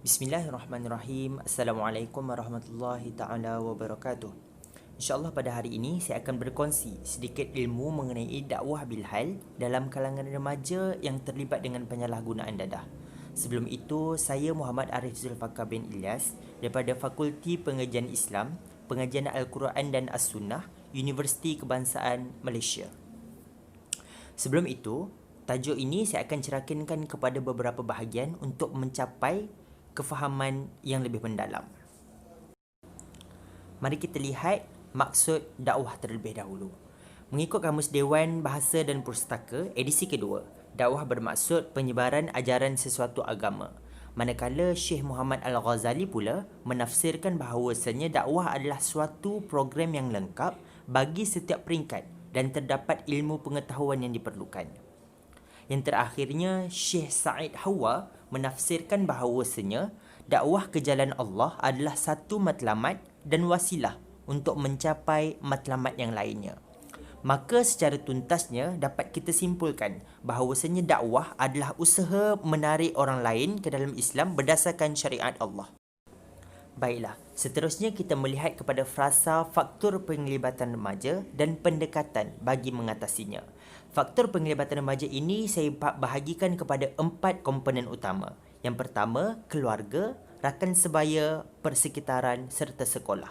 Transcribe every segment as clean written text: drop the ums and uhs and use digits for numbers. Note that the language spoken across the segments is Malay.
Bismillahirrahmanirrahim. Assalamualaikum warahmatullahi ta'ala wabarakatuh. InsyaAllah pada hari ini saya akan berkongsi sedikit ilmu mengenai dakwah bilhal dalam kalangan remaja yang terlibat dengan penyalahgunaan dadah. Sebelum itu, saya Muhammad Arif Zulfaqar bin Ilyas daripada Fakulti Pengajian Islam, Pengajian Al-Quran dan As-Sunnah, Universiti Kebangsaan Malaysia. Sebelum itu, tajuk ini saya akan ceritakan kepada beberapa bahagian untuk mencapai kefahaman yang lebih mendalam. Mari kita lihat maksud dakwah terlebih dahulu. Mengikut Kamus Dewan Bahasa dan Pustaka edisi kedua, dakwah bermaksud penyebaran ajaran sesuatu agama. Manakala Syekh Muhammad Al-Ghazali pula menafsirkan bahawasanya dakwah adalah suatu program yang lengkap bagi setiap peringkat dan terdapat ilmu pengetahuan yang diperlukan. Yang terakhirnya, Syekh Said Hawa menafsirkan bahawasanya dakwah ke jalan Allah adalah satu matlamat dan wasilah untuk mencapai matlamat yang lainnya. Maka secara tuntasnya dapat kita simpulkan bahawasanya dakwah adalah usaha menarik orang lain ke dalam Islam berdasarkan syariat Allah. Baiklah, seterusnya kita melihat kepada frasa faktor penglibatan remaja dan pendekatan bagi mengatasinya. Faktor penglibatan remaja ini saya bahagikan kepada 4 komponen utama. Yang pertama, keluarga, rakan sebaya, persekitaran serta sekolah.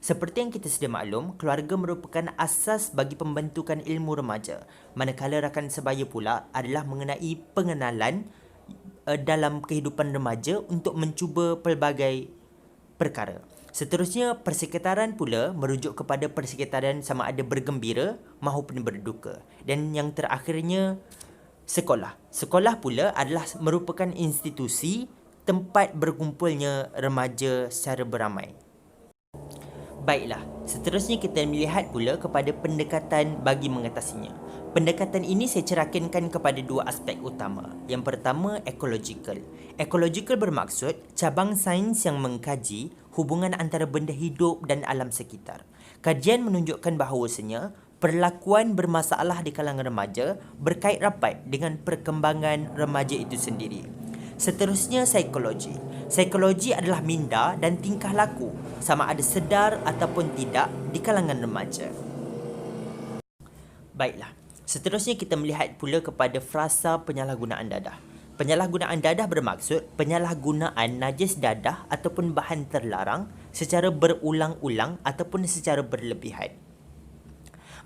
Seperti yang kita sedia maklum, keluarga merupakan asas bagi pembentukan ilmu remaja. Manakala rakan sebaya pula adalah mengenai pengenalan dalam kehidupan remaja untuk mencuba pelbagai perkara. Seterusnya, persekitaran pula merujuk kepada persekitaran sama ada bergembira maupun berduka. Dan yang terakhirnya, sekolah. Sekolah pula adalah merupakan institusi tempat berkumpulnya remaja secara beramai. Baiklah, seterusnya kita melihat pula kepada pendekatan bagi mengatasinya. Pendekatan ini saya cerahkan kepada 2 aspek utama. Yang pertama, ecological. Ecological bermaksud cabang sains yang mengkaji hubungan antara benda hidup dan alam sekitar. Kajian menunjukkan bahawasanya perlakuan bermasalah di kalangan remaja berkait rapat dengan perkembangan remaja itu sendiri. Seterusnya, psikologi. Psikologi adalah minda dan tingkah laku sama ada sedar ataupun tidak di kalangan remaja. Baiklah, seterusnya kita melihat pula kepada frasa penyalahgunaan dadah. Penyalahgunaan dadah bermaksud penyalahgunaan najis dadah ataupun bahan terlarang secara berulang-ulang ataupun secara berlebihan.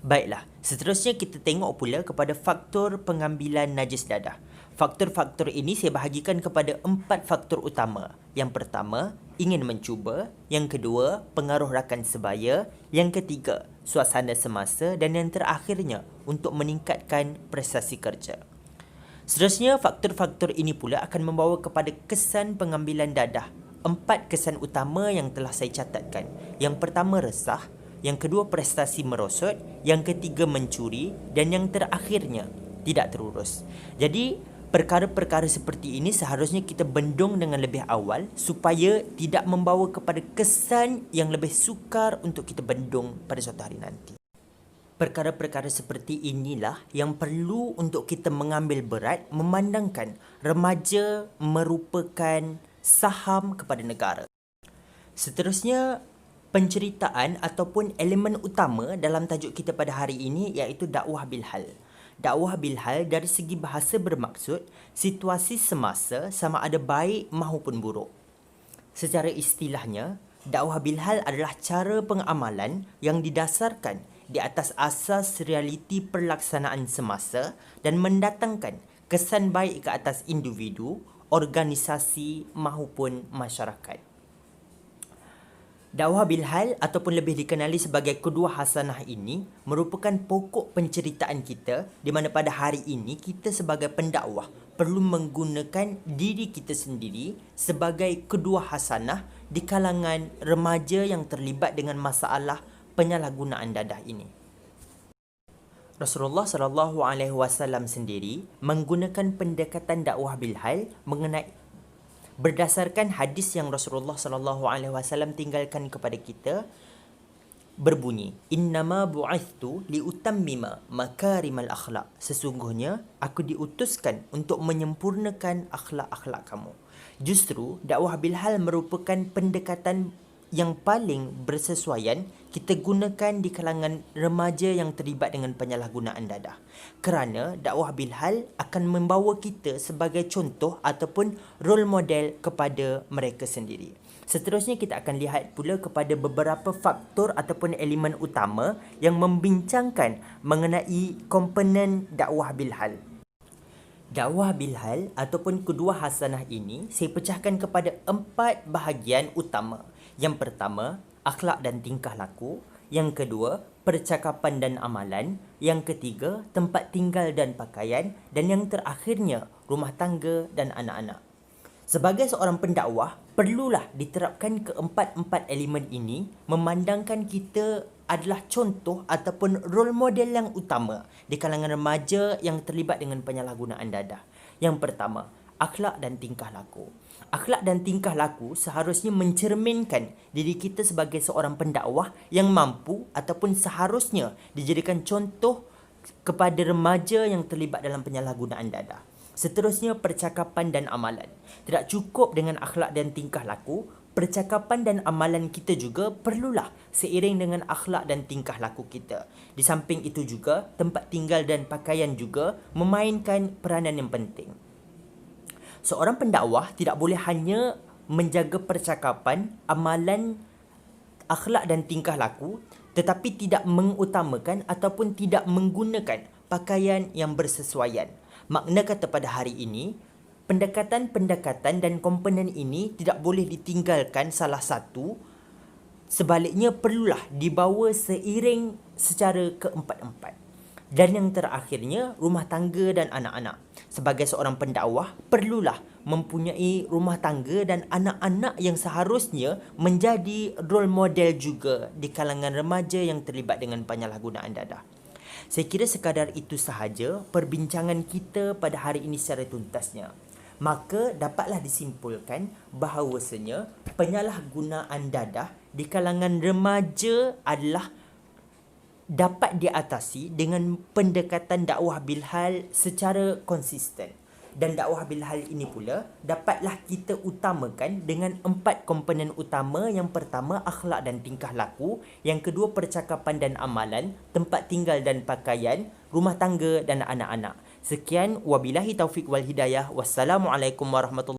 Baiklah, seterusnya kita tengok pula kepada faktor pengambilan najis dadah. Faktor-faktor ini saya bahagikan kepada 4 faktor utama. Yang pertama, ingin mencuba. Yang kedua, pengaruh rakan sebaya. Yang ketiga, suasana semasa. Dan yang terakhirnya, untuk meningkatkan prestasi kerja. Seterusnya, faktor-faktor ini pula akan membawa kepada kesan pengambilan dadah. 4 kesan utama yang telah saya catatkan. Yang pertama, resah. Yang kedua, prestasi merosot. Yang ketiga, mencuri. Dan yang terakhirnya, tidak terurus. Jadi, perkara-perkara seperti ini seharusnya kita bendung dengan lebih awal supaya tidak membawa kepada kesan yang lebih sukar untuk kita bendung pada suatu hari nanti. Perkara-perkara seperti inilah yang perlu untuk kita mengambil berat memandangkan remaja merupakan saham kepada negara. Seterusnya, penceritaan ataupun elemen utama dalam tajuk kita pada hari ini iaitu dakwah bilhal. Dakwah bilhal dari segi bahasa bermaksud situasi semasa sama ada baik maupun buruk. Secara istilahnya, dakwah bilhal adalah cara pengamalan yang didasarkan di atas asas realiti perlaksanaan semasa dan mendatangkan kesan baik ke atas individu, organisasi maupun masyarakat. Dakwah bilhal ataupun lebih dikenali sebagai kedua hasanah ini merupakan pokok penceritaan kita di mana pada hari ini kita sebagai pendakwah perlu menggunakan diri kita sendiri sebagai kedua hasanah di kalangan remaja yang terlibat dengan masalah penyalahgunaan dadah ini. Rasulullah SAW sendiri menggunakan pendekatan dakwah bilhal mengenai berdasarkan hadis yang Rasulullah SAW tinggalkan kepada kita berbunyi, innama bu'ithtu liutammima makarimal akhlak. Sesungguhnya aku diutuskan untuk menyempurnakan akhlak-akhlak kamu. Justru dakwah bilhal merupakan pendekatan yang paling bersesuaian kita gunakan di kalangan remaja yang terlibat dengan penyalahgunaan dadah. Kerana dakwah bilhal akan membawa kita sebagai contoh ataupun role model kepada mereka sendiri. Seterusnya kita akan lihat pula kepada beberapa faktor ataupun elemen utama yang membincangkan mengenai komponen dakwah bilhal. Dakwah bilhal ataupun kedua hasanah ini saya pecahkan kepada 4 bahagian utama. Yang pertama, akhlak dan tingkah laku. Yang kedua, percakapan dan amalan. Yang ketiga, tempat tinggal dan pakaian. Dan yang terakhirnya, rumah tangga dan anak-anak. Sebagai seorang pendakwah, perlulah diterapkan keempat-empat elemen ini memandangkan kita adalah contoh ataupun role model yang utama di kalangan remaja yang terlibat dengan penyalahgunaan dadah. Yang pertama, akhlak dan tingkah laku. Akhlak dan tingkah laku seharusnya mencerminkan diri kita sebagai seorang pendakwah yang mampu ataupun seharusnya dijadikan contoh kepada remaja yang terlibat dalam penyalahgunaan dadah. Seterusnya, percakapan dan amalan. Tidak cukup dengan akhlak dan tingkah laku, percakapan dan amalan kita juga perlulah seiring dengan akhlak dan tingkah laku kita. Di samping itu juga, tempat tinggal dan pakaian juga memainkan peranan yang penting. Seorang pendakwah tidak boleh hanya menjaga percakapan, amalan, akhlak dan tingkah laku tetapi tidak mengutamakan ataupun tidak menggunakan pakaian yang bersesuaian. Makna kata pada hari ini, pendekatan-pendekatan dan komponen ini tidak boleh ditinggalkan salah satu, sebaliknya perlulah dibawa seiring secara keempat-empat. Dan yang terakhirnya, rumah tangga dan anak-anak. Sebagai seorang pendakwah, perlulah mempunyai rumah tangga dan anak-anak yang seharusnya menjadi role model juga di kalangan remaja yang terlibat dengan penyalahgunaan dadah. Saya kira sekadar itu sahaja perbincangan kita pada hari ini secara tuntasnya. Maka dapatlah disimpulkan bahawasanya penyalahgunaan dadah di kalangan remaja adalah dapat diatasi dengan pendekatan dakwah bilhal secara konsisten. Dan dakwah bilhal ini pula dapatlah kita utamakan dengan 4 komponen utama. Yang pertama, akhlak dan tingkah laku. Yang kedua, percakapan dan amalan, tempat tinggal dan pakaian, rumah tangga dan anak-anak. Sekian, wabillahi taufik wal hidayah. Wassalamualaikum warahmatullahi wabarakatuh.